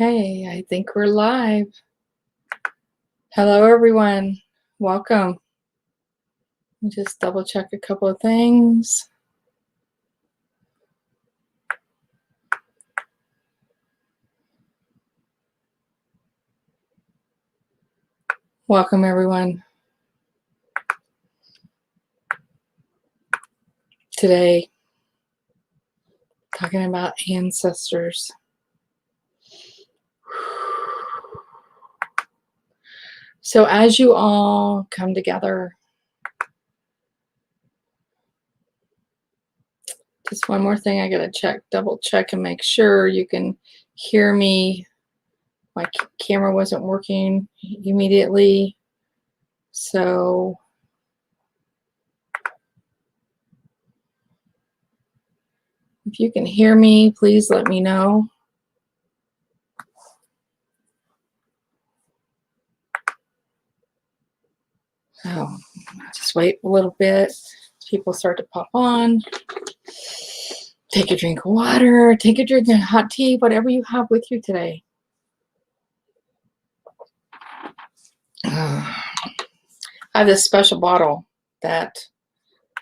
Okay, I think we're live. Hello, everyone. Welcome. Let me just double check a couple of things. Welcome, everyone. Today, talking about ancestors. So as you all come together, just one more thing I gotta double check and make sure you can hear me. My camera wasn't working immediately. So if you can hear me, please let me know. Oh, just wait a little bit. People start to pop on. Take a drink of water, take a drink of hot tea, whatever you have with you today. I have this special bottle that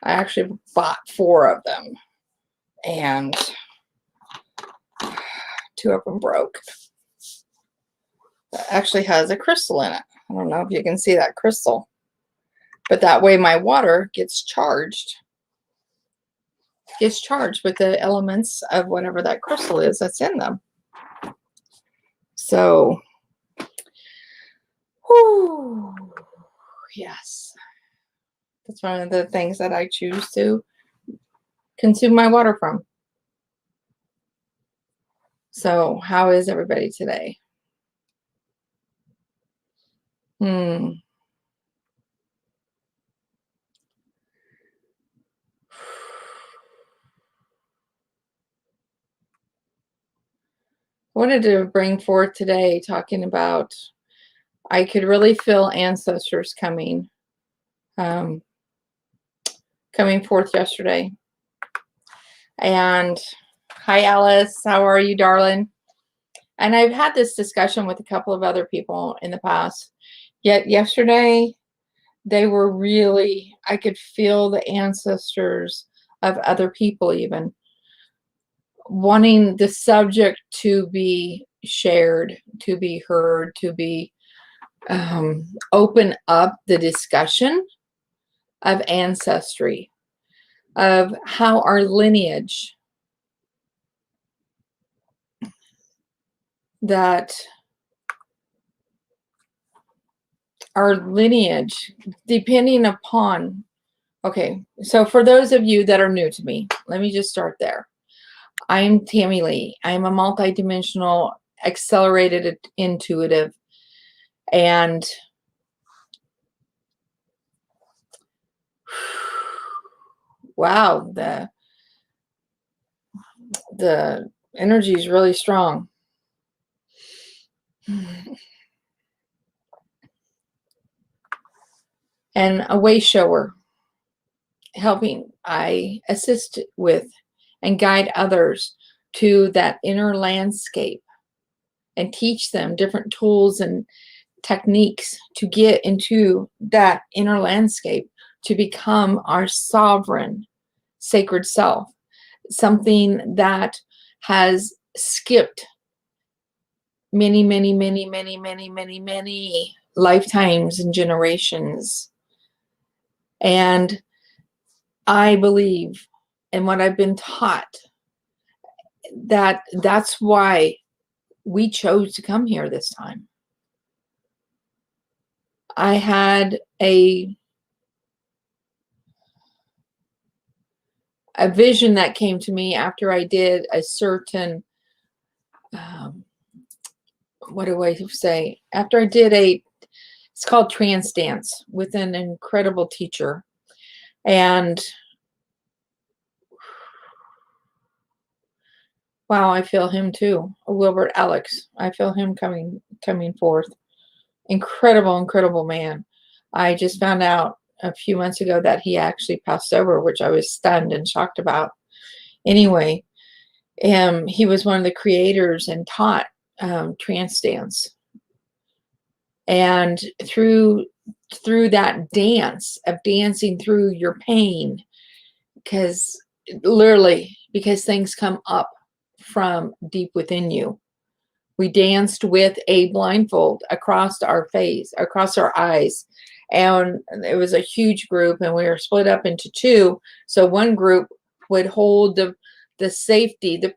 I actually bought 4 of them, and 2 of them broke. It actually has a crystal in it. I don't know if you can see that crystal, but that way my water gets charged with the elements of whatever that crystal is that's in them. So, whew, yes, that's one of the things that I choose to consume my water from. So, how is everybody today? I wanted to bring forth today talking about, I could really feel ancestors coming forth yesterday. And hi, Alice, how are you, darling? And I've had this discussion with a couple of other people in the past. Yet yesterday, they were really, I could feel the ancestors of other people even wanting the subject to be shared, to be heard, to be open up the discussion of ancestry, of how our lineage, depending upon, okay, so for those of you that are new to me, let me just start there. I'm Tammy Lee. I'm a multidimensional accelerated intuitive, and wow, the energy is really strong. And a way shower, helping I assist with and guide others to that inner landscape and teach them different tools and techniques to get into that inner landscape, to become our sovereign sacred self, something that has skipped many lifetimes and generations. And I believe, and what I've been taught, that's why we chose to come here this time. I had a vision that came to me after I did a certain, what do I say? After I did it's called trance dance with an incredible teacher. And wow, I feel him too. Wilbert Alex. I feel him coming forth. Incredible man. I just found out a few months ago that he actually passed over, which I was stunned and shocked about. Anyway, he was one of the creators and taught trance dance. And through that dance of dancing through your pain, because literally, because things come up from deep within you. We danced with a blindfold across our face, across our eyes. And it was a huge group, and we were split up into two. So one group would hold the safety, the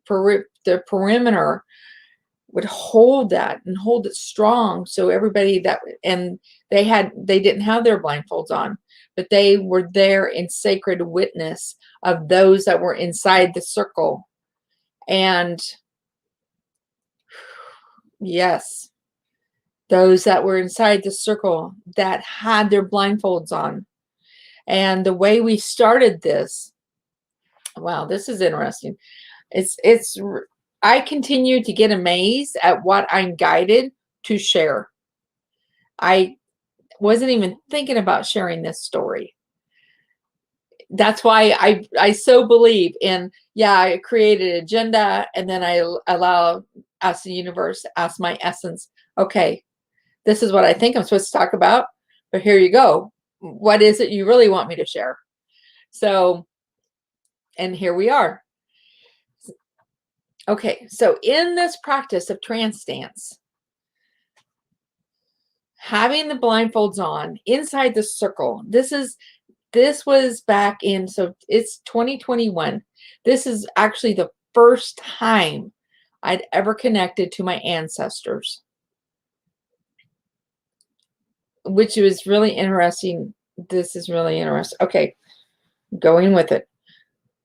perimeter, would hold that and hold it strong. So everybody and they didn't have their blindfolds on, but they were there in sacred witness of those that were inside the circle. And yes, those that were inside the circle that had their blindfolds on. And the way we started this, wow, this is interesting. I continue to get amazed at what I'm guided to share. I wasn't even thinking about sharing this story. That's why I so believe in, I created an agenda, and then I ask the universe, ask my essence, okay, this is what I think I'm supposed to talk about, but here you go. What is it you really want me to share? So, and here we are. Okay, so in this practice of trance dance, having the blindfolds on inside the circle, this was back in, so it's 2021. This is actually the first time I'd ever connected to my ancestors, which was really interesting. This is really interesting. Okay, going with it.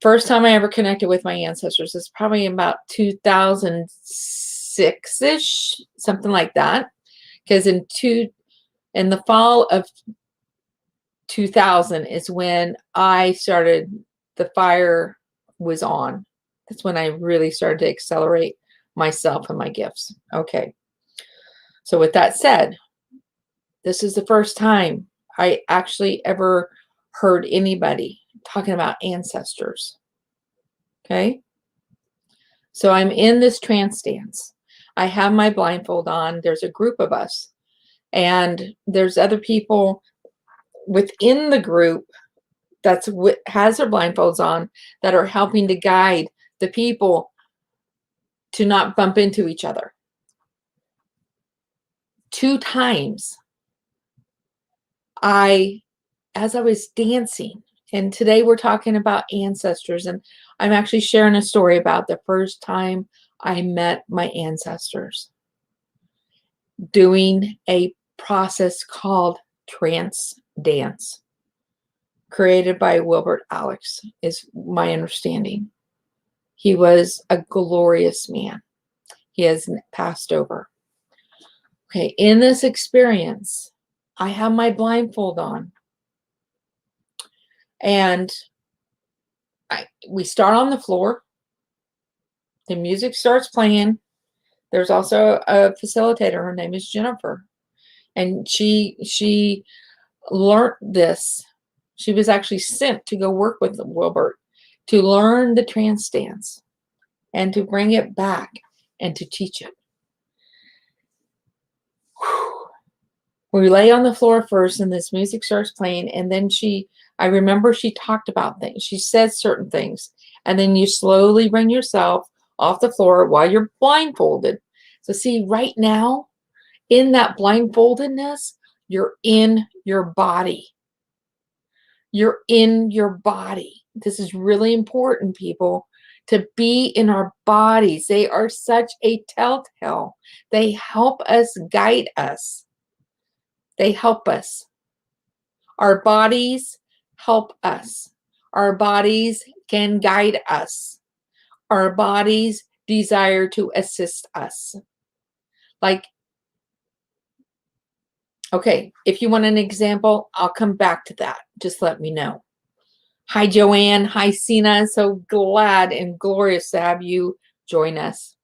First time I ever connected with my ancestors is probably about 2006-ish, something like that. Because in the fall of 2000 is when I started, the fire was on. That's when I really started to accelerate myself and my gifts. Okay. So with that said, this is the first time I actually ever heard anybody talking about ancestors. Okay. So I'm in this trance dance. I have my blindfold on. There's a group of us, and there's other people within the group has their blindfolds on that are helping to guide the people to not bump into each other. 2 times as I was dancing, and today we're talking about ancestors, and I'm actually sharing a story about the first time I met my ancestors doing a process called trance dance, created by Wilbert Alex, is my understanding. He was a glorious man. He has passed over. Okay, in this experience, I have my blindfold on, and we start on the floor. The music starts playing. There's also a facilitator. Her name is Jennifer, and she learned this. She was actually sent to go work with Wilbert to learn the trance dance and to bring it back and to teach it. We lay on the floor first, and this music starts playing, and then I remember she talked about things. She said certain things, and then you slowly bring yourself off the floor while you're blindfolded. So see, right now, in that blindfoldedness, you're in your body. You're in your body. This is really important, people, to be in our bodies. They are such a telltale. They help us, guide us. They help us. Our bodies help us. Our bodies can guide us. Our bodies desire to assist us. Like, okay, if you want an example, I'll come back to that. Just let me know. Hi, Joanne. Hi, Sina. So glad and glorious to have you join us.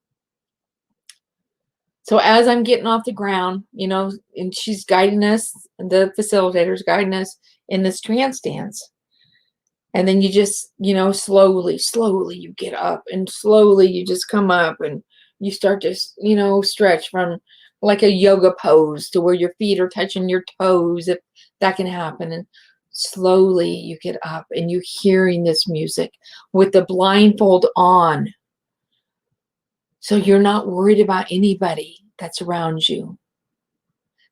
So as I'm getting off the ground, and she's guiding us, the facilitator's guiding us in this trance dance. And then you just, slowly you get up, and slowly you just come up, and You start to, stretch from like a yoga pose to where your feet are touching your toes, if that can happen. And slowly you get up and you're hearing this music with the blindfold on. So you're not worried about anybody that's around you.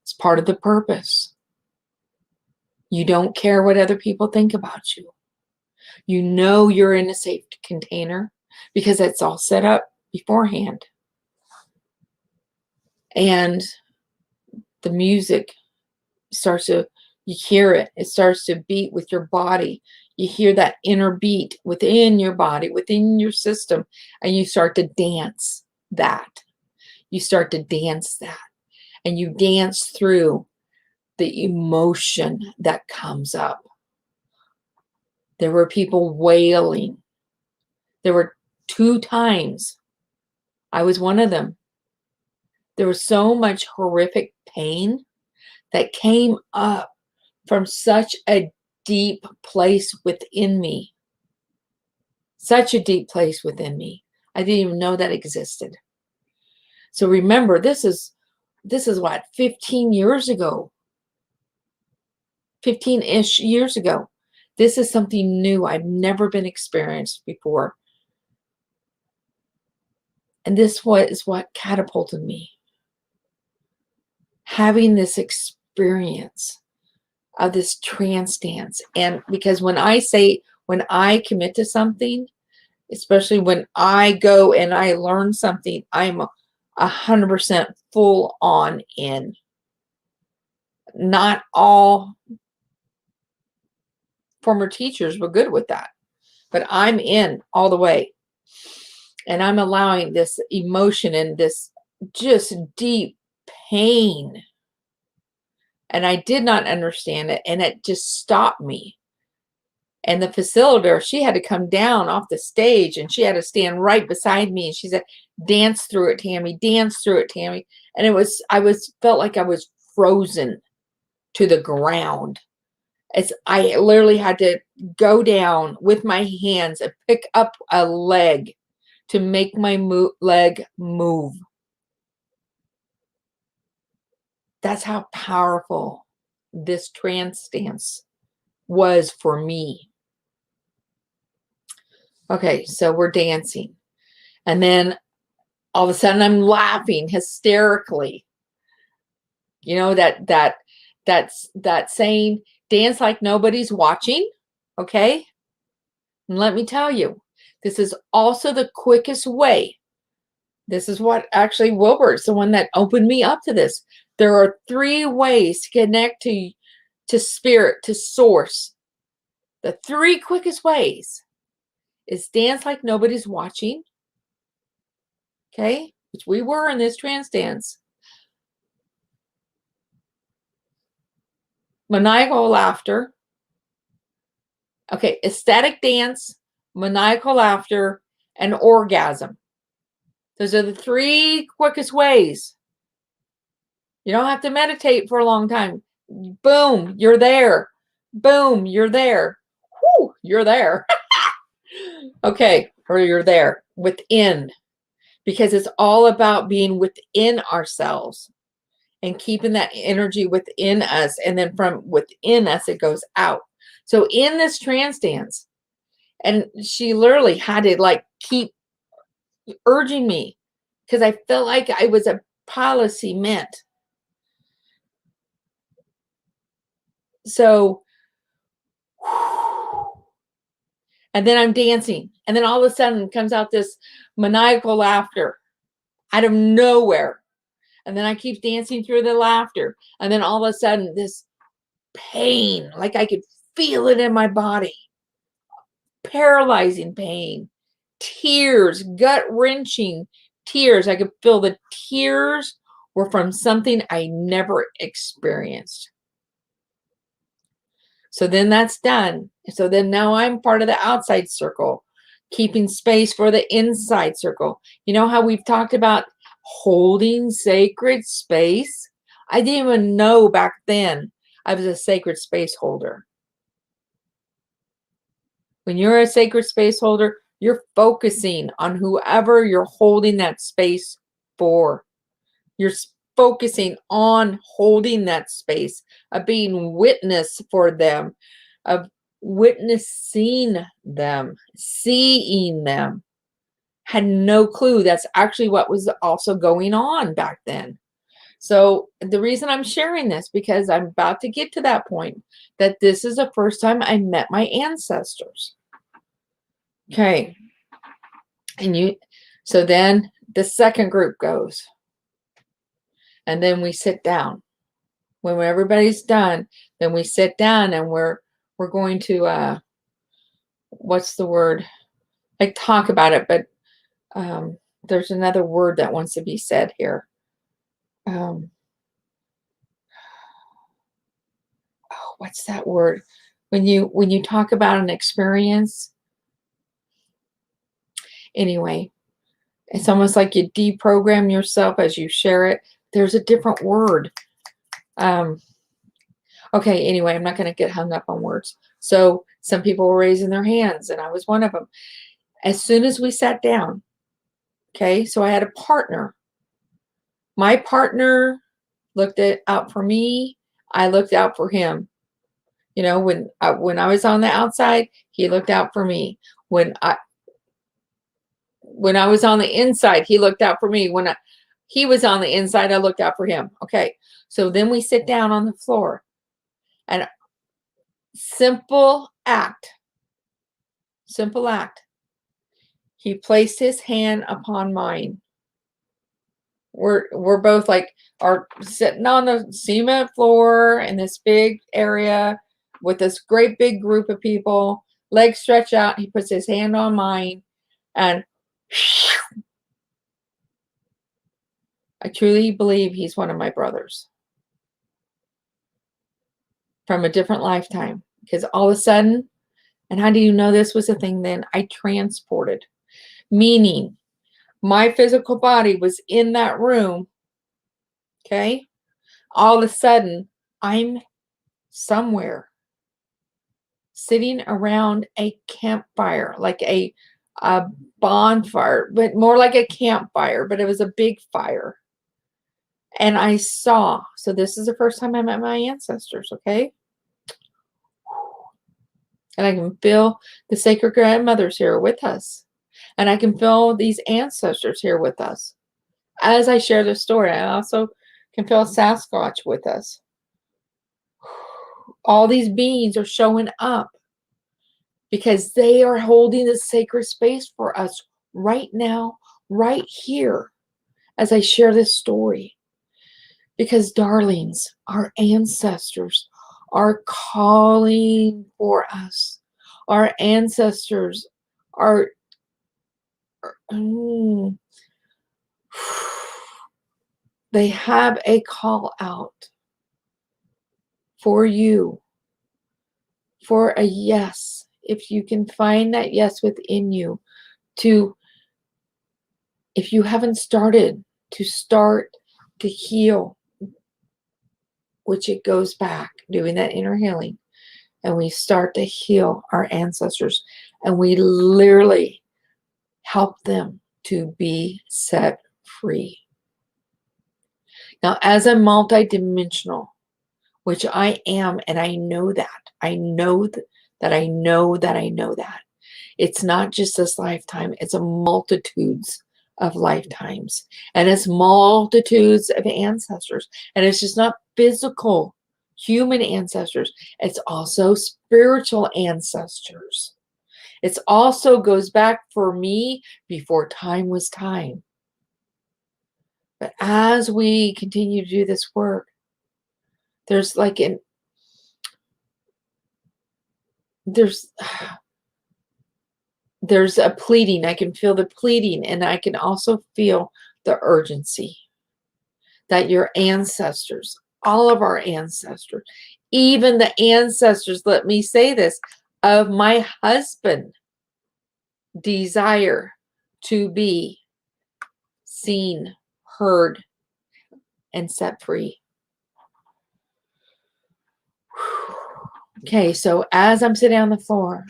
It's part of the purpose. You don't care what other people think about you. You know you're in a safe container because it's all set up beforehand. And the music starts to, you hear it. It starts to beat with your body. You hear that inner beat within your body, within your system, and you start to dance that. You start to dance that. And you dance through the emotion that comes up. There were people wailing. There were 2 times. I was one of them. There was so much horrific pain that came up from such a deep place within me. Such a deep place within me. I didn't even know that existed. So remember, this is what, 15 years ago. 15-ish years ago. This is something new. I've never been experienced before. And this is what catapulted me. Having this experience of this trance dance. And because when I commit to something, especially when I go and I learn something, I'm 100% full on in. Not all former teachers were good with that, but I'm in all the way. And I'm allowing this emotion and this just deep pain. And I did not understand it. And it just stopped me. And the facilitator, she had to come down off the stage and she had to stand right beside me. And she said, dance through it, Tammy, dance through it, Tammy. And felt like I was frozen to the ground. I literally had to go down with my hands and pick up a leg to make my leg move. That's how powerful this trance dance was for me. Okay, so we're dancing. And then all of a sudden I'm laughing hysterically. You know, that saying, dance like nobody's watching. Okay? And let me tell you, this is also the quickest way. This is what actually Wilbert's the one that opened me up to this. There are 3 ways to connect to spirit, to source. The 3 quickest ways is dance like nobody's watching. Okay? Which we were in this trance dance. Maniacal laughter. Okay, ecstatic dance, maniacal laughter, and orgasm. Those are the 3 quickest ways. You don't have to meditate for a long time. Boom, you're there. Boom, you're there. Whoo, you're there. Okay, or you're there within. Because it's all about being within ourselves and keeping that energy within us. And then from within us, it goes out. So in this trance dance, and she literally had to like keep urging me because I felt like I was a pile of cement. So, and then I'm dancing. And then all of a sudden comes out this maniacal laughter out of nowhere. And then I keep dancing through the laughter. And then all of a sudden this pain, like I could feel it in my body. Paralyzing pain. Tears, gut-wrenching tears. I could feel the tears were from something I never experienced. So then that's done. So then now I'm part of the outside circle, keeping space for the inside circle. You know how we've talked about holding sacred space? I didn't even know back then I was a sacred space holder. When you're a sacred space holder, you're focusing on whoever you're holding that space for. You're focusing on holding that space, of being witness for them, of witnessing them, seeing them. Had no clue that's actually what was also going on back then. So the reason I'm sharing this, because I'm about to get to that point, that this is the first time I met my ancestors. Okay. So then the second group goes. And then we sit down. When everybody's done, then we sit down and we're going to what's the word? Like talk about it, but there's another word that wants to be said here. What's that word? When you talk about an experience. Anyway, it's almost like you deprogram yourself as you share it. There's a different word. Okay, anyway, I'm not going to get hung up on words. So some people were raising their hands, and I was one of them. As soon as we sat down, okay, so I had a partner. My partner looked out for me. I looked out for him. You know, when I was on the outside, he looked out for me. When I was on the inside, he looked out for me. When he was on the inside, I looked out for him. Okay, so then we sit down on the floor. And simple act. He placed his hand upon mine. We're both like are sitting on the cement floor in this big area with this great big group of people, legs stretched out. He puts his hand on mine, and I truly believe he's one of my brothers from a different lifetime. Because all of a sudden, and how do you know this was a thing then? I transported, meaning my physical body was in that room. Okay. All of a sudden, I'm somewhere sitting around a campfire, like a bonfire, but more like a campfire, but it was a big fire. And I saw, so this is the first time I met my ancestors, okay? And I can feel the sacred grandmothers here with us. And I can feel these ancestors here with us. As I share this story, I also can feel Sasquatch with us. All these beings are showing up because they are holding the sacred space for us right now, right here, as I share this story. Because, darlings, our ancestors are calling for us. Our ancestors are they have a call out for you, for a yes. If you can find that yes within you, if you haven't started, to start to heal, which it goes back, doing that inner healing. And we start to heal our ancestors, and we literally help them to be set free. Now, as a multidimensional, which I am, and I know that, it's not just this lifetime, it's a multitudes of lifetimes, and it's multitudes of ancestors, and it's just not physical human ancestors, it's also spiritual ancestors. It also goes back for me before time was time. But as we continue to do this work, there's like there's a pleading. I can feel the pleading, and I can also feel the urgency that your ancestors, all of our ancestors, even the ancestors, let me say this, of my husband, desire to be seen, heard, and set free. Okay, so as I'm sitting on the floor,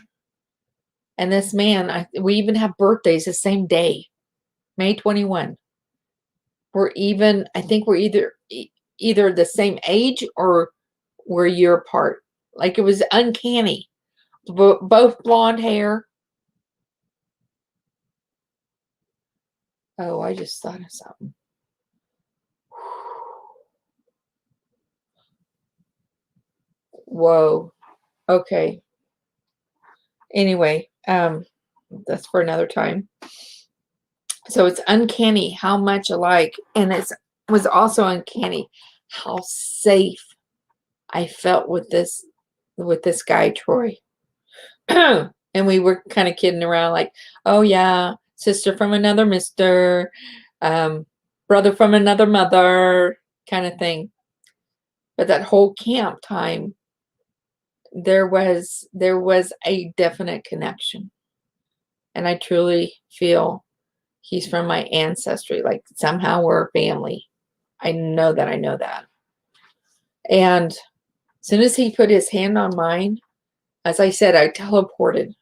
and this man, we even have birthdays the same day, May 21. we're even, I think we're either the same age or we're a year apart. Like, it was uncanny. Both blonde hair. Oh, I just thought of something. Whoa. Okay. Anyway, that's for another time. So it's uncanny how much alike, and it was also uncanny how safe I felt with this guy, Troy. And we were kind of kidding around, like, oh yeah, sister from another mister, brother from another mother, kind of thing. But that whole camp time, there was a definite connection, and I truly feel he's from my ancestry. Like, somehow we're a family. I know that. And as soon as he put his hand on mine, as I said, I teleported.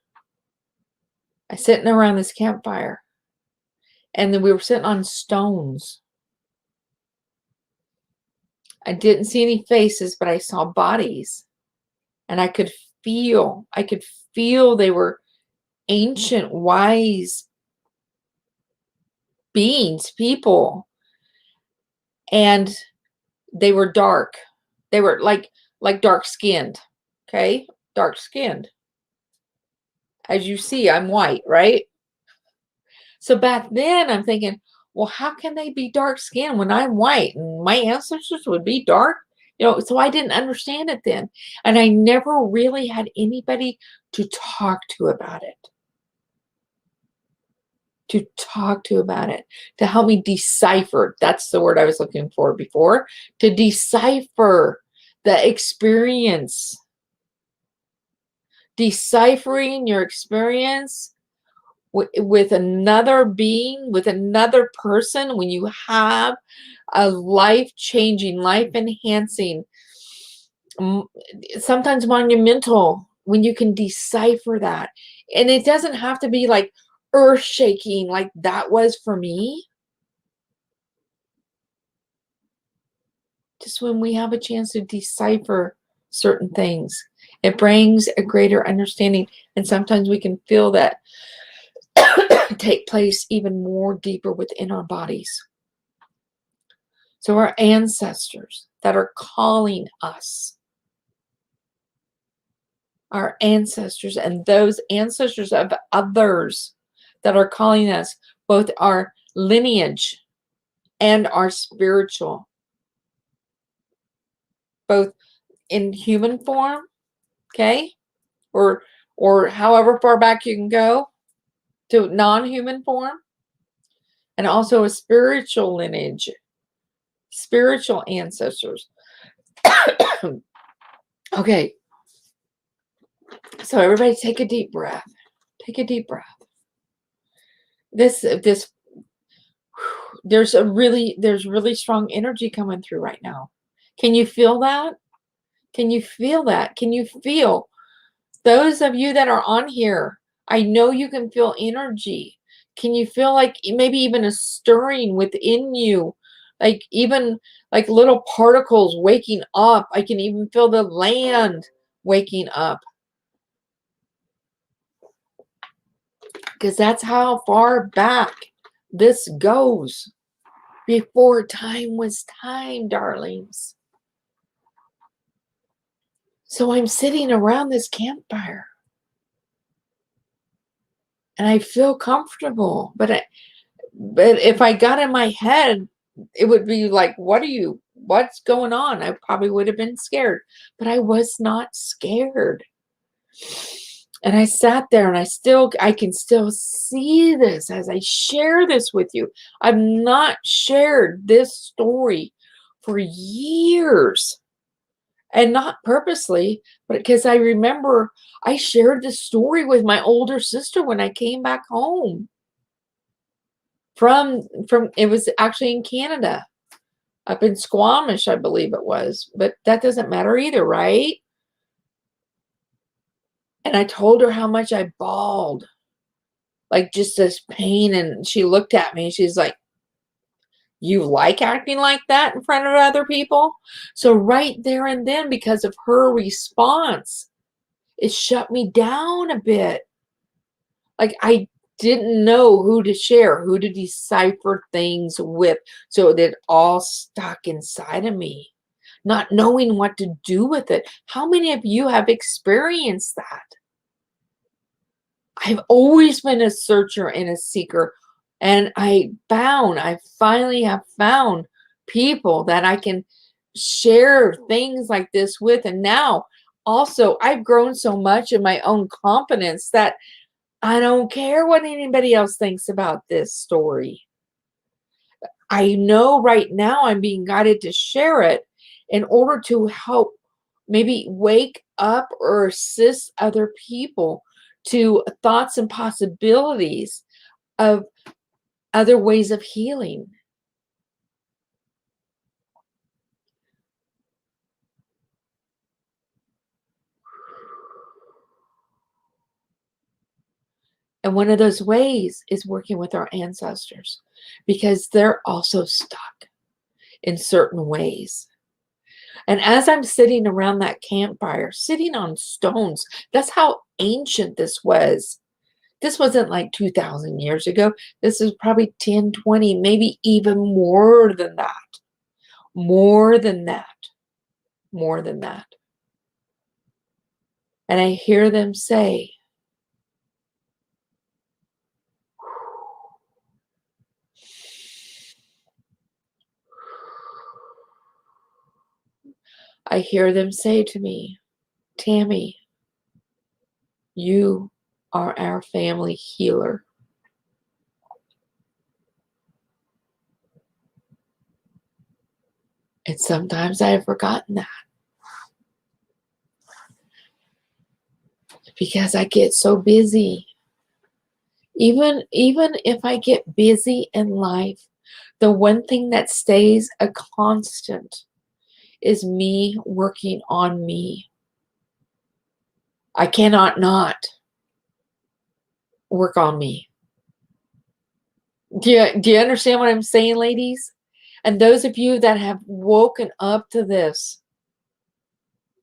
I sitting around this campfire, and then we were sitting on stones. I didn't see any faces, but I saw bodies, and I could feel they were ancient, wise beings, people, and they were dark. They were like dark skinned. Okay, dark skinned. As you see, I'm white, right? So back then, I'm thinking, well, how can they be dark skinned when I'm white and my ancestors would be dark? So I didn't understand it then. And I never really had anybody to talk to about it. To help me decipher. That's the word I was looking for before. To decipher the experience. Deciphering your experience with another being, with another person, when you have a life-changing, life-enhancing, sometimes monumental, when you can decipher that. And it doesn't have to be like earth-shaking like that was for me. Just when we have a chance to decipher certain things, it brings a greater understanding. And sometimes we can feel that take place even more deeper within our bodies. So our ancestors that are calling us, our ancestors and those ancestors of others that are calling us, both our lineage and our spiritual, both in human form, okay, or however far back you can go to non-human form, and also a spiritual lineage, spiritual ancestors. Okay, so everybody take a deep breath. Take a deep breath. There's really strong energy coming through right now. Can you feel that? Can you feel that? Can you feel those of you that are on here? I know you can feel energy. Can you feel like maybe even a stirring within you? Like even like little particles waking up. I can even feel the land waking up. Because that's how far back this goes. Before time was time, darlings. So I'm sitting around this campfire. And I feel comfortable. But if I got in my head, it would be like, what's going on? I probably would have been scared. But I was not scared. And I sat there, and I can still see this as I share this with you. I've not shared this story for years, and not purposely, but because I remember I shared this story with my older sister when I came back home from it was actually in Canada, up in Squamish, I believe it was, but that doesn't matter either, right? And I told her how much I bawled, like just this pain. And she looked at me and she's like, You like acting like that in front of other people? So right there and then, because of her response, it shut me down a bit. Like I didn't know who to share, who to decipher things with. So that it all stuck inside of me, not knowing what to do with it. How many of you have experienced that? I've always been a searcher and a seeker. And I finally have found people that I can share things like this with. And now also I've grown so much in my own confidence that I don't care what anybody else thinks about this story. I know right now I'm being guided to share it in order to help maybe wake up or assist other people to thoughts and possibilities of other ways of healing. And one of those ways is working with our ancestors, because they're also stuck in certain ways. And as I'm sitting around that campfire, sitting on stones, that's how ancient this was. This wasn't like 2,000 years ago. This is probably 10, 20, maybe even more than that. More than that. More than that. And I hear them say, I hear them say to me, Tammy, you are our family healer. And sometimes I have forgotten that, because I get so busy. Even if I get busy in life, the one thing that stays a constant is me working on me. I cannot not work on me. Do you understand what I'm saying, ladies? And those of you that have woken up to this,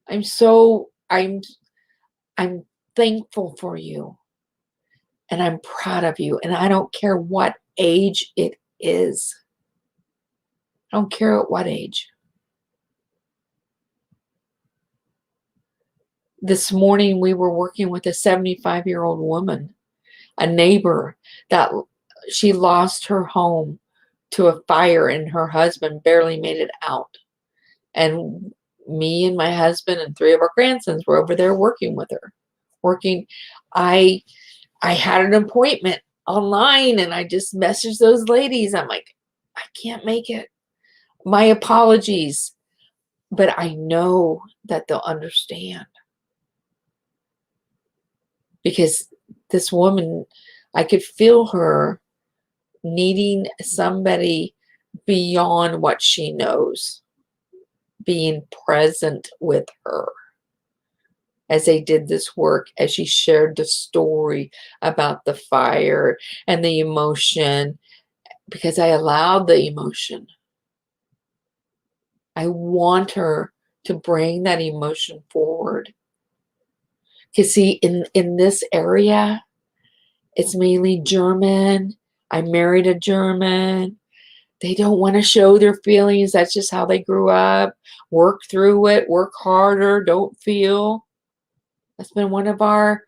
I'm thankful for you. And I'm proud of you. And I don't care what age it is. I don't care at what age. This morning we were working with a 75-year-old woman, a neighbor, that she lost her home to a fire and her husband barely made it out. And me and my husband and 3 of our grandsons were over there working with her. I had an appointment online and I just messaged those ladies. I'm like, I can't make it. My apologies. But I know that they'll understand. Because this woman, I could feel her needing somebody beyond what she knows, being present with her as they did this work, as she shared the story about the fire and the emotion, because I allowed the emotion. I want her to bring that emotion forward. Because see, in this area, it's mainly German. I married a German. They don't want to show their feelings. That's just how they grew up. Work through it, work harder, don't feel. That's been one of our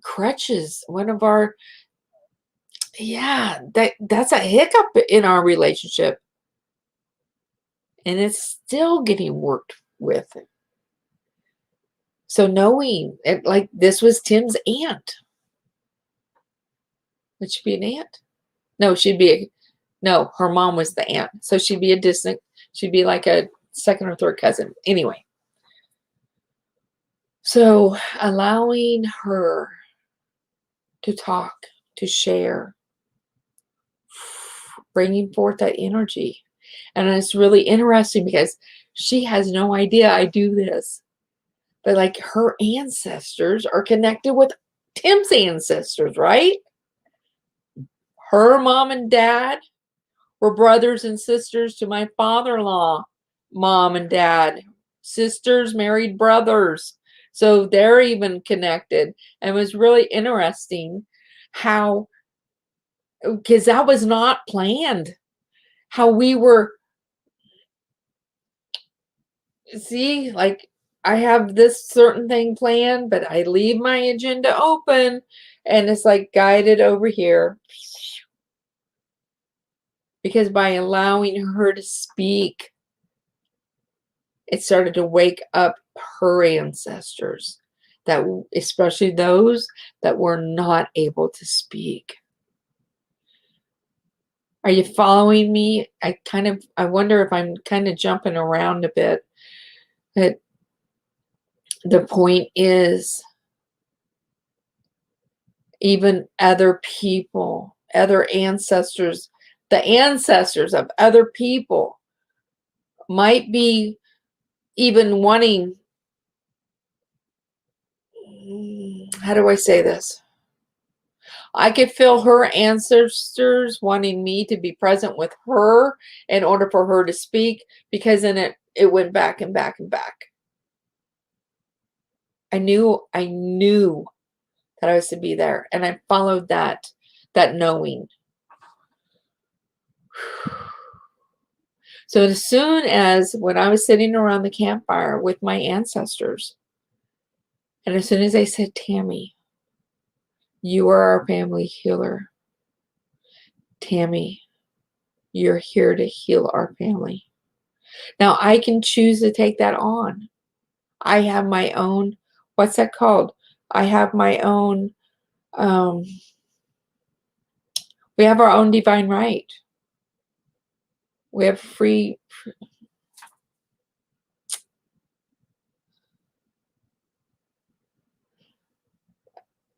crutches, that's a hiccup in our relationship. And it's still getting worked with. So knowing it, like this was Tim's aunt. Would she be an aunt? No, her mom was the aunt. So she'd be like a second or third cousin. Anyway. So allowing her to talk, to share, bringing forth that energy. And it's really interesting because she has no idea I do this. But like her ancestors are connected with Tim's ancestors, right? Her mom and dad were brothers and sisters to my father-in-law, mom and dad. Sisters married brothers. So they're even connected. And it was really interesting how, because that was not planned, how we were, see, like I have this certain thing planned, but I leave my agenda open and it's like guided over here. Because by allowing her to speak, it started to wake up her ancestors, that especially those that were not able to speak. Are you following me? I wonder if I'm kind of jumping around a bit. But the point is, even other people, other ancestors, the ancestors of other people might be even wanting, how do I say this? I could feel her ancestors wanting me to be present with her in order for her to speak, because then it went back and back and back. I knew that I was to be there, and I followed that knowing. So as soon as when I was sitting around the campfire with my ancestors, and as soon as they said, Tammy, you are our family healer. Tammy, you're here to heal our family. Now I can choose to take that on. I have my own, what's that called? I have my own, we have our own divine right. We have free,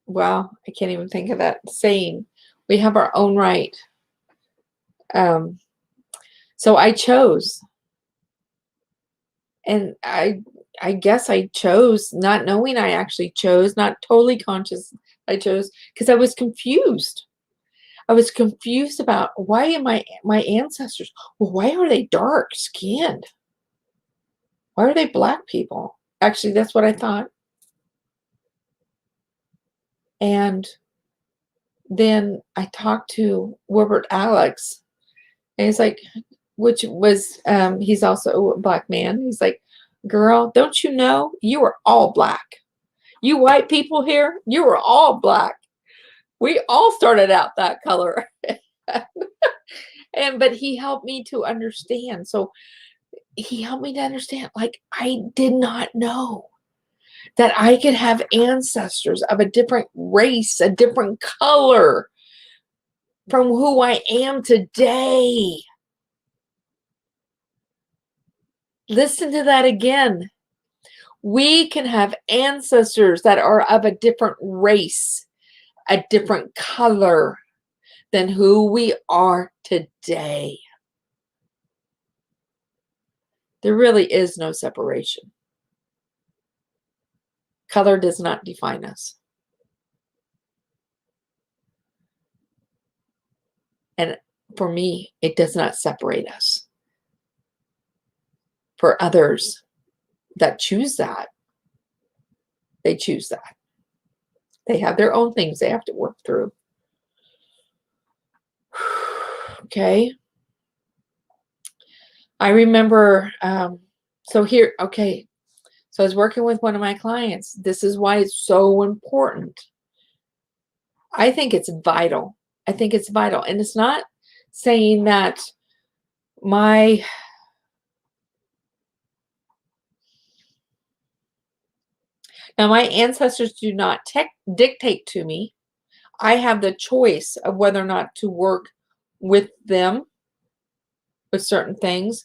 well, I can't even think of that saying. We have our own right. So I chose. And I guess I chose, not knowing I actually chose, not totally conscious I chose, because I was confused. I was confused about why am my ancestors, well, why are they dark skinned? Why are they black people? Actually, that's what I thought. And then I talked to Wilbert Alex, and he's like, which was, he's also a black man. He's like, girl, don't you know you are all black? You white people here, you are all black. We all started out that color. But he helped me to understand. So he helped me to understand, like, I did not know that I could have ancestors of a different race, a different color from who I am today. Listen to that again. We can have ancestors that are of a different race, a different color than who we are today. There really is no separation. Color does not define us. And for me, it does not separate us. For others that choose that, they choose that. They have their own things they have to work through. Okay. I remember, so here, okay. So I was working with one of my clients. This is why it's so important. I think it's vital. I think it's vital. And it's not saying that my ancestors do not dictate to me. I have the choice of whether or not to work with them with certain things.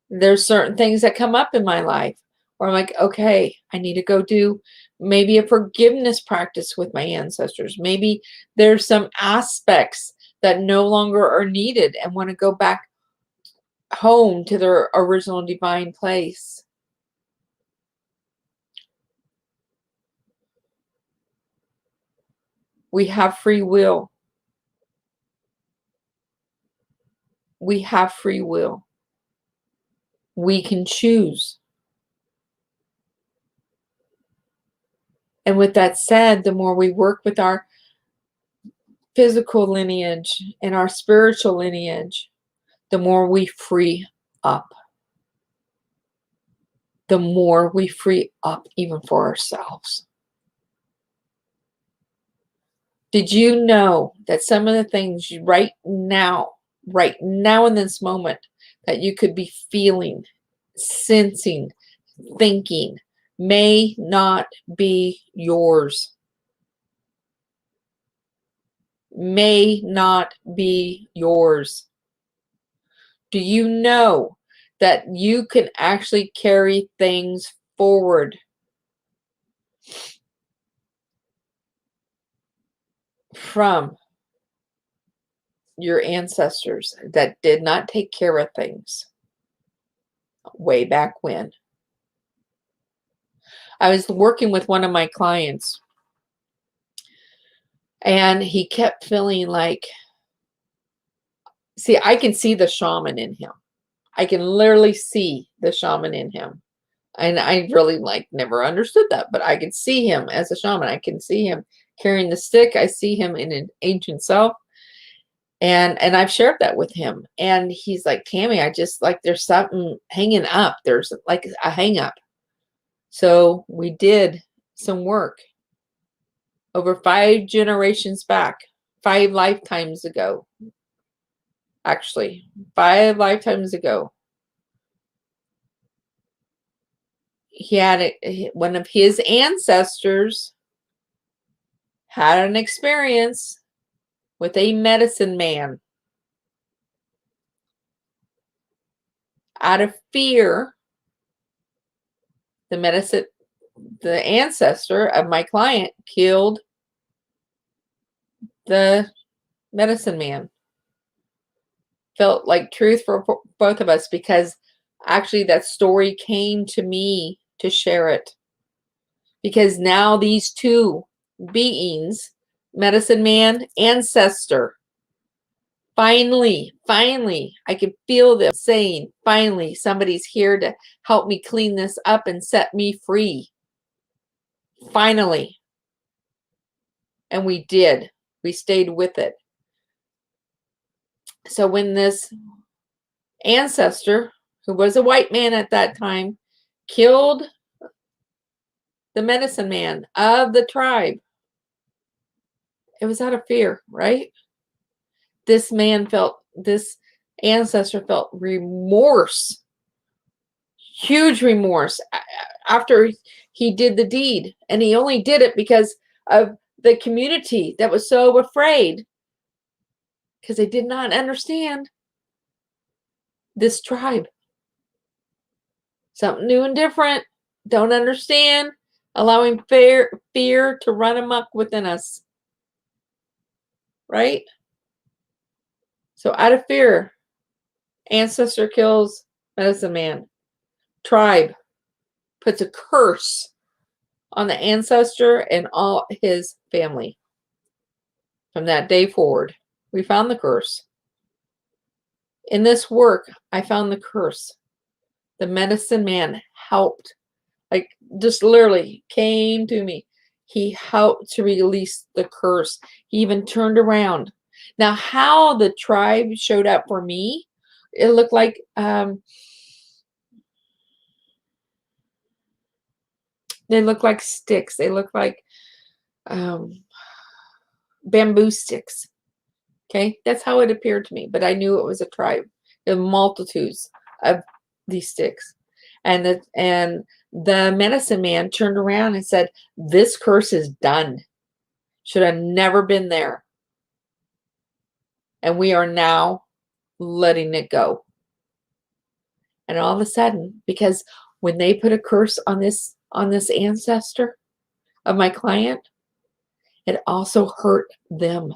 There's certain things that come up in my life where I'm like, okay, I need to go do maybe a forgiveness practice with my ancestors. Maybe there's some aspects that no longer are needed and want to go back home to their original divine place. We have free will. we have free will. We can choose. And with that said, the more we work with our physical lineage and our spiritual lineage, the more we free up. The more we free up even for ourselves. Did you know that some of the things right now in this moment, that you could be feeling, sensing, thinking, may not be yours? May not be yours. Do you know that you can actually carry things forward from your ancestors that did not take care of things way back when? I was working with one of my clients, and he kept feeling like, see, I can see the shaman in him. I can literally see the shaman in him. And I really never understood that, but I could see him as a shaman. I can see him carrying the stick. I see him in an ancient self. And I've shared that with him. And he's like, Tammy, I just there's something hanging up. There's like a hang up. So we did some work over 5 generations back, 5 lifetimes ago. Actually, 5 lifetimes ago. He had one of his ancestors had an experience with a medicine man. Out of fear, the ancestor of my client killed the medicine man. Felt like truth for both of us, because actually that story came to me to share it. Because now these two beings, medicine man, ancestor, finally, I could feel them saying, finally, somebody's here to help me clean this up and set me free. Finally. And we did. We stayed with it. So when this ancestor, who was a white man at that time, killed the medicine man of the tribe, it was out of fear, right? This ancestor felt remorse, huge remorse after he did the deed. And he only did it because of the community that was so afraid, because they did not understand this tribe. Something new and different. Don't understand. Allowing fear to run amok within us. Right? So out of fear, ancestor kills medicine man. Tribe puts a curse on the ancestor and all his family. From that day forward, we found the curse. In this work, I found the curse. The medicine man helped, just literally came to me. He helped to release the curse. He even turned around. Now, how the tribe showed up for me, it looked like they look like sticks. They look like bamboo sticks. Okay, that's how it appeared to me. But I knew it was a tribe. There were multitudes of these sticks, and the medicine man turned around and said, "This curse is done. Should have never been there, and we are now letting it go." And all of a sudden, because when they put a curse on this ancestor of my client, it also hurt them.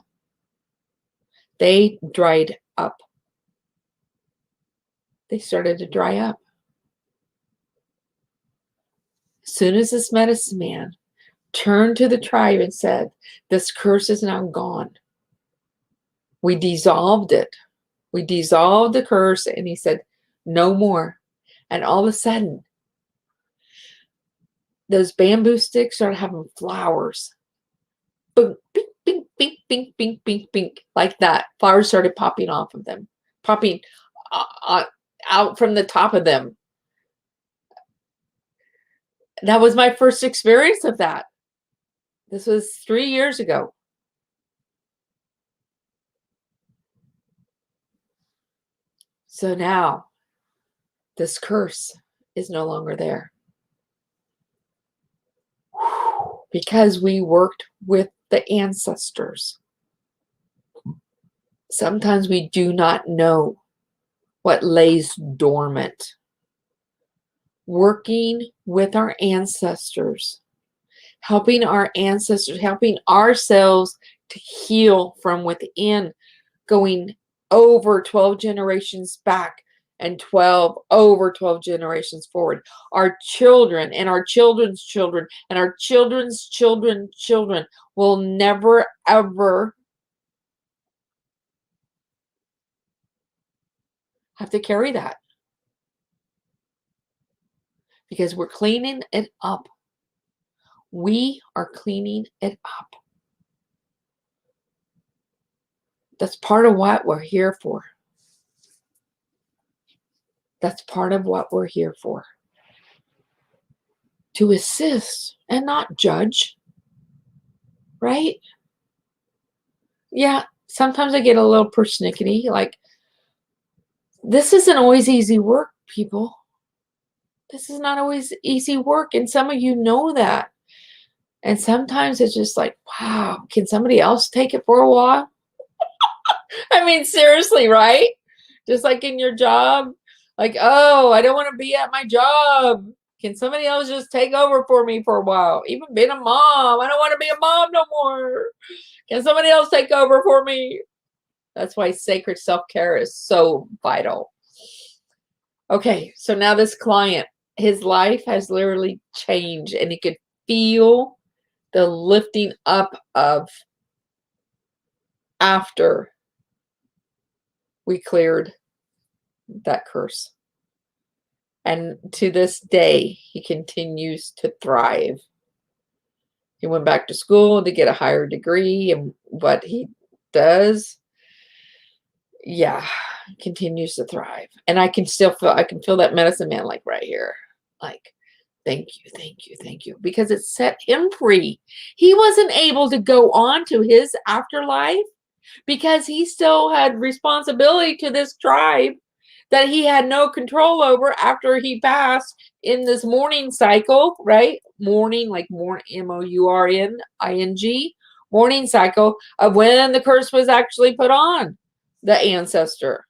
They dried up. They started to dry up. As soon as this medicine man turned to the tribe and said, "This curse is now gone," we dissolved it. We dissolved the curse, and he said, no more. And all of a sudden, those bamboo sticks started having flowers. Boom, bink, bink, bink, bink, bink, bink, bink, like that. Flowers started popping off of them, popping out from the top of them. That was my first experience of that. This was 3 years ago. So now this curse is no longer there. Because we worked with the ancestors. Sometimes we do not know what lays dormant. Working with our ancestors, helping our ancestors, helping ourselves to heal from within, going over 12 generations back and 12 generations forward. Our children and our children's children and our children's children will never, ever have to carry that. Because we're cleaning it up. We are cleaning it up. That's part of what we're here for. That's part of what we're here for. To assist and not judge. Right? Yeah, sometimes I get a little persnickety. Like, this isn't always easy work, people. This is not always easy work. And some of you know that. And sometimes it's just like, wow, can somebody else take it for a while? I mean, seriously, right? Just like in your job. Like, oh, I don't want to be at my job. Can somebody else just take over for me for a while? Even being a mom. I don't want to be a mom no more. Can somebody else take over for me? That's why sacred self-care is so vital. Okay, so now this client, his life has literally changed, and he could feel the lifting up of after we cleared that curse. And to this day, he continues to thrive. He went back to school to get a higher degree, and what he does, yeah, continues to thrive. And I can still feel, I can feel that medicine man like right here. Like, thank you, thank you, thank you. Because it set him free. He wasn't able to go on to his afterlife because he still had responsibility to this tribe that he had no control over after he passed in this mourning cycle, right? Mourning, like mourn, MOURNING, mourning cycle of when the curse was actually put on the ancestor.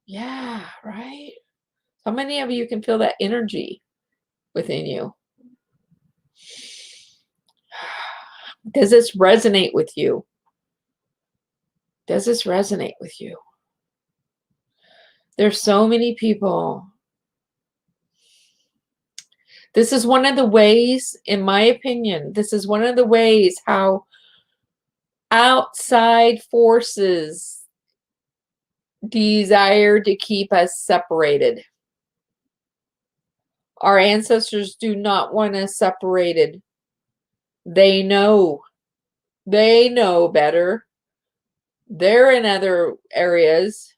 Yeah, right? How many of you can feel that energy within you? Does this resonate with you? Does this resonate with you? There's so many people. This is one of the ways, in my opinion, this is one of the ways how outside forces desire to keep us separated. Our ancestors do not want us separated. They know. They know better. They're in other areas.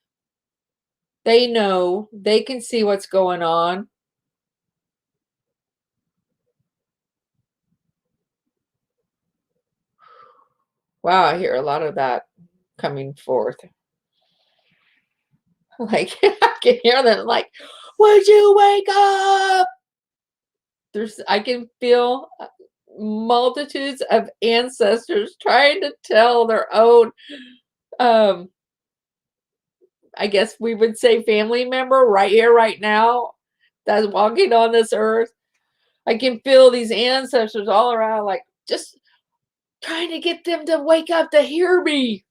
They know. They can see what's going on. Wow, I hear a lot of that coming forth. Like, I can hear them like, would you wake up? I can feel multitudes of ancestors trying to tell their own, I guess we would say family member right here, right now, that's walking on this earth. I can feel these ancestors all around, like, just trying to get them to wake up to hear me.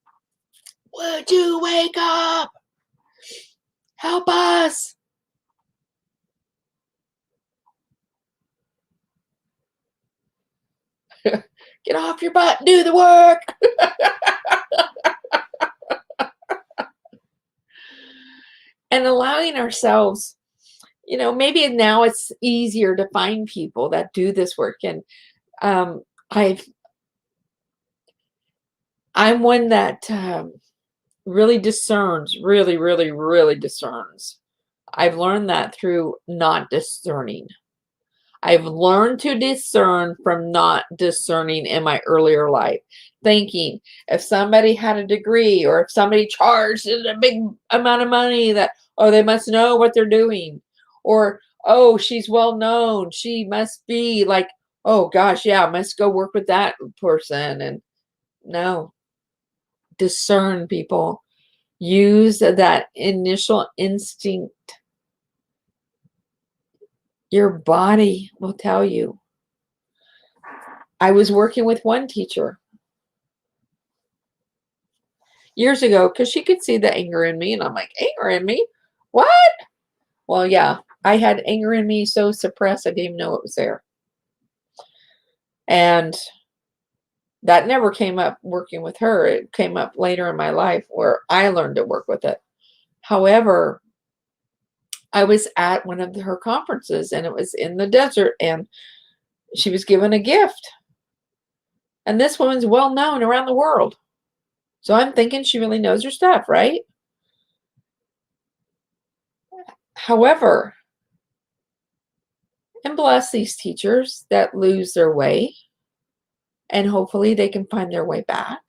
Would you wake up? Help us. Get off your butt and do the work. And allowing ourselves, maybe now it's easier to find people that do this work. And um, I'm one that really discerns, really, really, really discerns. I've learned that through not discerning. I've learned to discern from not discerning in my earlier life, thinking if somebody had a degree or if somebody charged a big amount of money that, oh, they must know what they're doing. Or, oh, she's well known. She must be like, oh gosh, yeah, I must go work with that person. And no, discern, people. Use that initial instinct. Your body will tell you. I was working with one teacher years ago because she could see the anger in me. And I'm like, anger in me? What? Well, yeah, I had anger in me so suppressed I didn't even know it was there. And that never came up working with her. It came up later in my life where I learned to work with it. However, I was at one of her conferences and it was in the desert and she was given a gift. And this woman's well known around the world. So I'm thinking she really knows her stuff, right? However, and bless these teachers that lose their way, and hopefully they can find their way back.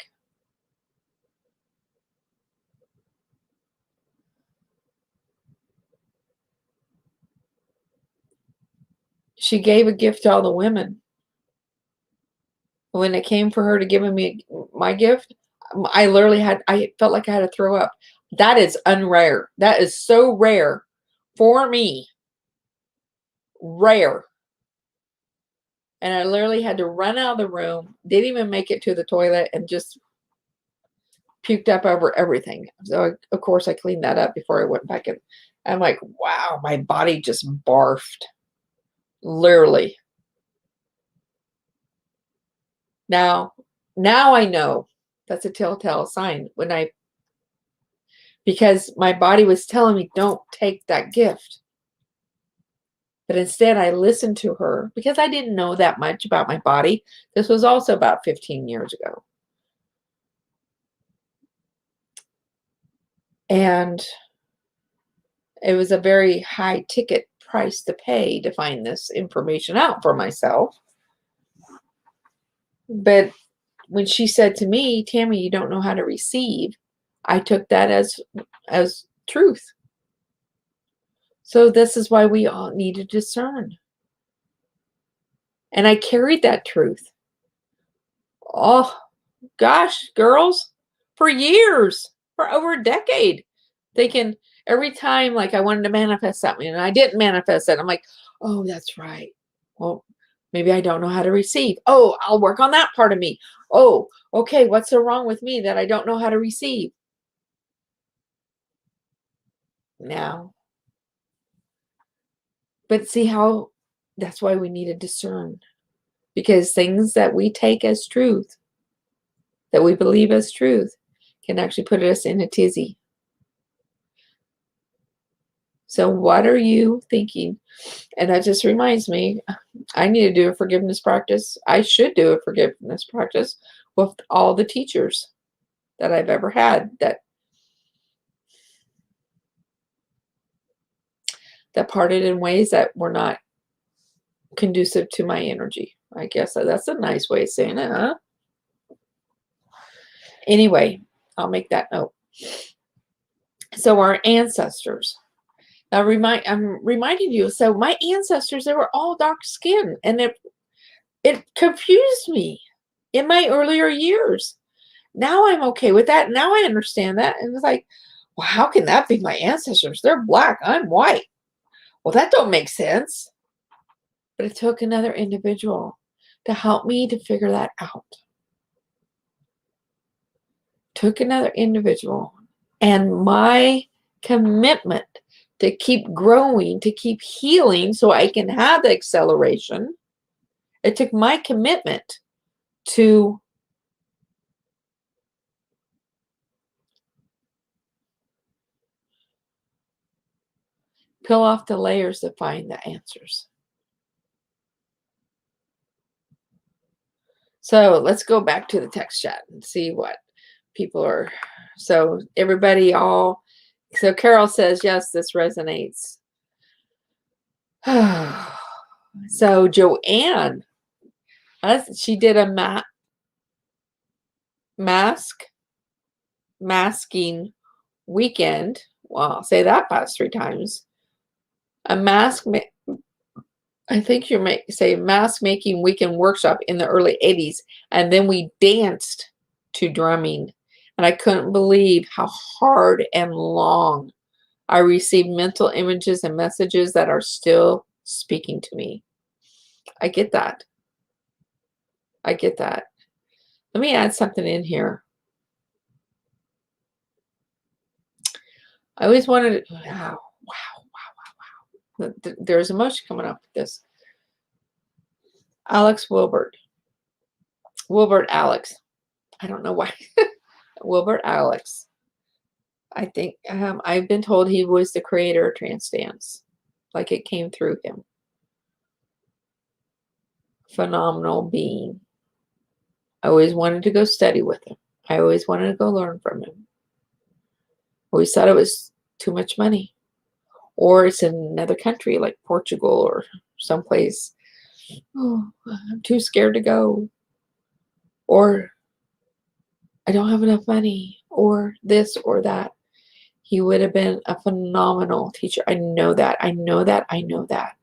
She gave a gift to all the women. When it came for her to give me my gift, I felt like I had to throw up. That is unrare. That is so rare for me. Rare. And I literally had to run out of the room, didn't even make it to the toilet, and just puked up over everything. So, of course, I cleaned that up before I went back in. I'm like, wow, my body just barfed. Literally. Now I know that's a telltale sign because my body was telling me, don't take that gift. But instead I listened to her because I didn't know that much about my body. This was also about 15 years ago. And it was a very high ticket price to pay to find this information out for myself. But when she said to me, Tammy, you don't know how to receive, I took that as truth. So this is why we all need to discern. And I carried that truth. Oh, gosh, girls, for years, for over a decade, thinking every time like I wanted to manifest something and I didn't manifest it, I'm like, oh, that's right. Well, maybe I don't know how to receive. Oh, I'll work on that part of me. Oh, okay, what's so wrong with me that I don't know how to receive? Now. But see how that's why we need to discern. Because things that we take as truth, that we believe as truth, can actually put us in a tizzy. So what are you thinking? And that just reminds me, I need to do a forgiveness practice. I should do a forgiveness practice with all the teachers that I've ever had that parted in ways that were not conducive to my energy. I guess that's a nice way of saying it, huh? Anyway, I'll make that note. So our ancestors. Now I'm reminding you, so my ancestors, they were all dark skinned, and it confused me in my earlier years. Now I'm okay with that. Now I understand that. And it's like, well, how can that be my ancestors? They're black, I'm white. Well, that don't make sense. But it took another individual to help me to figure that out. Took another individual. And my commitment to keep growing, to keep healing so I can have the acceleration. It took my commitment to peel off the layers to find the answers. So let's go back to the text chat and see what people are. So everybody so Carol says, yes, this resonates. So Joanne, she did a masking weekend. Well, I'll say that past 3 times. I think you may say mask making weekend workshop in the early 80s. And then we danced to drumming. And I couldn't believe how hard and long I received mental images and messages that are still speaking to me. I get that. I get that. Let me add something in here. I always wanted to, wow. There's emotion coming up with this. Alex Wilbert Alex. I don't know why. Wilbert Alex. I think I've been told he was the creator of trance dance. Like it came through him. Phenomenal being. I always wanted to go study with him. I always wanted to go learn from him. Always thought it was too much money. Or it's in another country like Portugal or someplace. Oh, I'm too scared to go. Or I don't have enough money. Or this or that. He would have been a phenomenal teacher. I know that. I know that. I know that.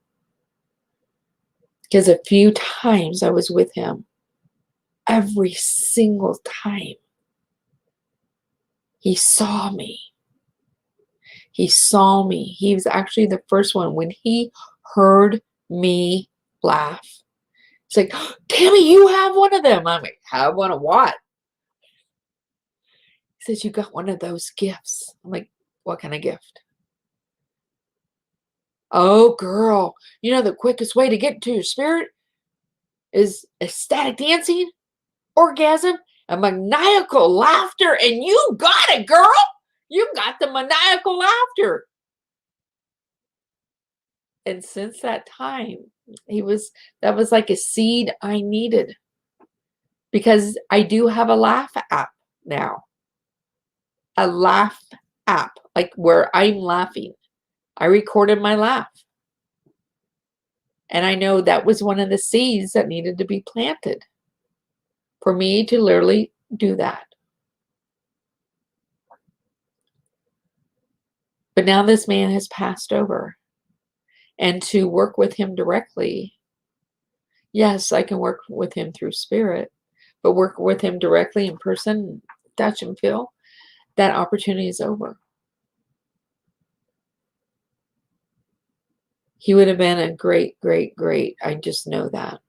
Because a few times I was with him, every single time, he saw me. He saw me. He was actually the first one. When he heard me laugh, he's like, Tammy, you have one of them. I'm like, have one of what? He says, you got one of those gifts. I'm like, what kind of gift? Oh, girl, you know the quickest way to get to your spirit is ecstatic dancing, orgasm, and maniacal laughter. And you got it, girl. You got the maniacal laughter. And since that time, that was like a seed I needed. Because I do have a laugh app now. A laugh app, like where I'm laughing. I recorded my laugh. And I know that was one of the seeds that needed to be planted for me to literally do that. But now this man has passed over. And to work with him directly, yes, I can work with him through spirit, but work with him directly in person, touch and feel, that opportunity is over. He would have been a great, great, great. I just know that.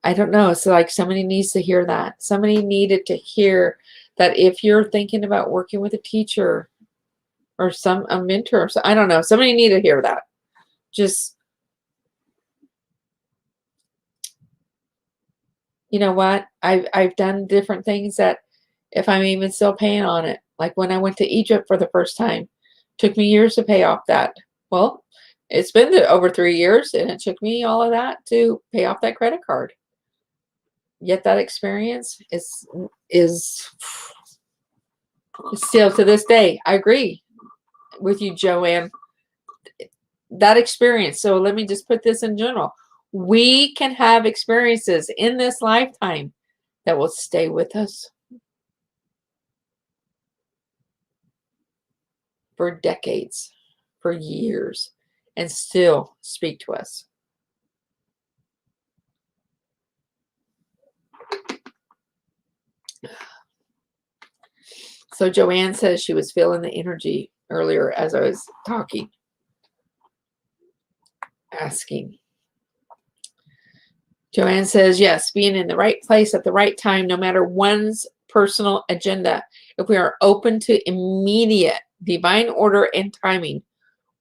I don't know. It's like somebody needs to hear that. Somebody needed to hear that if you're thinking about working with a teacher or a mentor, I don't know. Somebody needed to hear that. Just, you know what? I've done different things that if I'm even still paying on it, like when I went to Egypt for the first time, took me years to pay off that. Well, it's been over 3 years and it took me all of that to pay off that credit card. Yet that experience is still to this day. I agree with you, Joanne. That experience. So let me just put this in general. We can have experiences in this lifetime that will stay with us for decades, for years, and still speak to us. So Joanne says she was feeling the energy earlier as I was talking, asking. Joanne says, yes, being in the right place at the right time, no matter one's personal agenda. If we are open to immediate divine order and timing,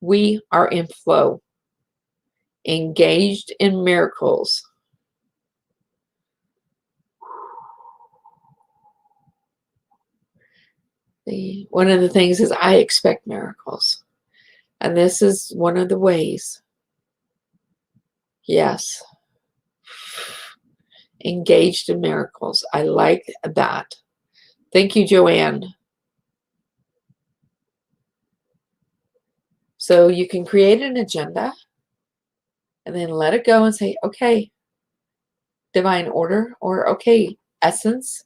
we are in flow, engaged in miracles. One of the things is I expect miracles. And this is one of the ways. Yes. Engaged in miracles. I like that. Thank you, Joanne. So you can create an agenda and then let it go and say, okay, divine order, or okay, essence,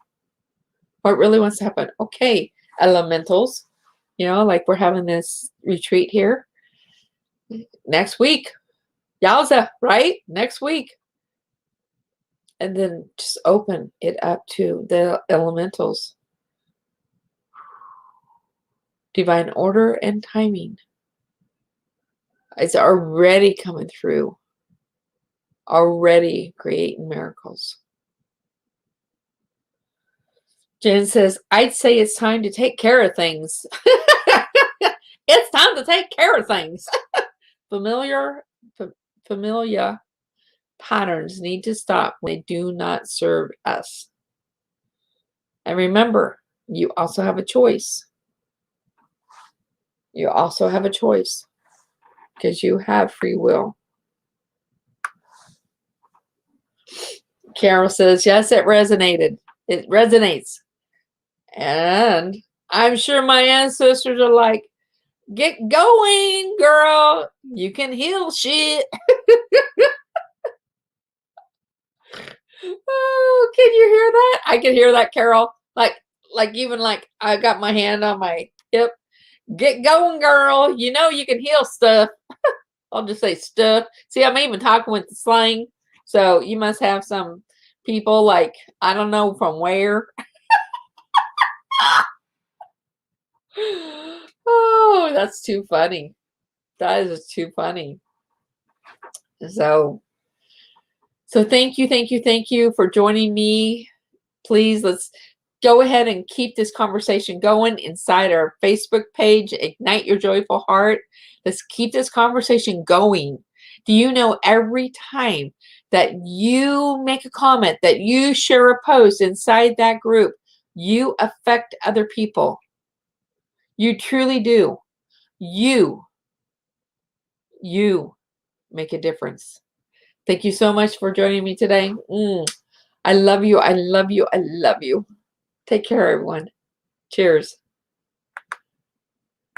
what really wants to happen? Okay, elementals, like we're having this retreat here next week. Yowza, right? Next week. And then just open it up to the elementals. Divine order and timing. It's already coming through. Already creating miracles. Jen says, I'd say it's time to take care of things. It's time to take care of things. Familiar patterns need to stop when they do not serve us. And remember, you also have a choice. You also have a choice because you have free will. Carol says, yes, it resonated. It resonates. And I'm sure my ancestors are like, get going, girl. You can heal shit. Oh, can you hear that? I can hear that, Carol. Like even like I got my hand on my hip. Get going, girl. You know you can heal stuff. I'll just say stuff. See, I'm even talking with the slang. So you must have some people like, I don't know from where. Oh, that's too funny. That is too funny. So thank you for joining me. Please, let's go ahead and keep this conversation going inside our Facebook page, Ignite Your Joyful Heart. Let's keep this conversation going. Do you know every time that you make a comment, that you share a post inside that group, you affect other people? You truly do. You make a difference. Thank you so much for joining me today. I love you. I love you. I love you. Take care, everyone. Cheers.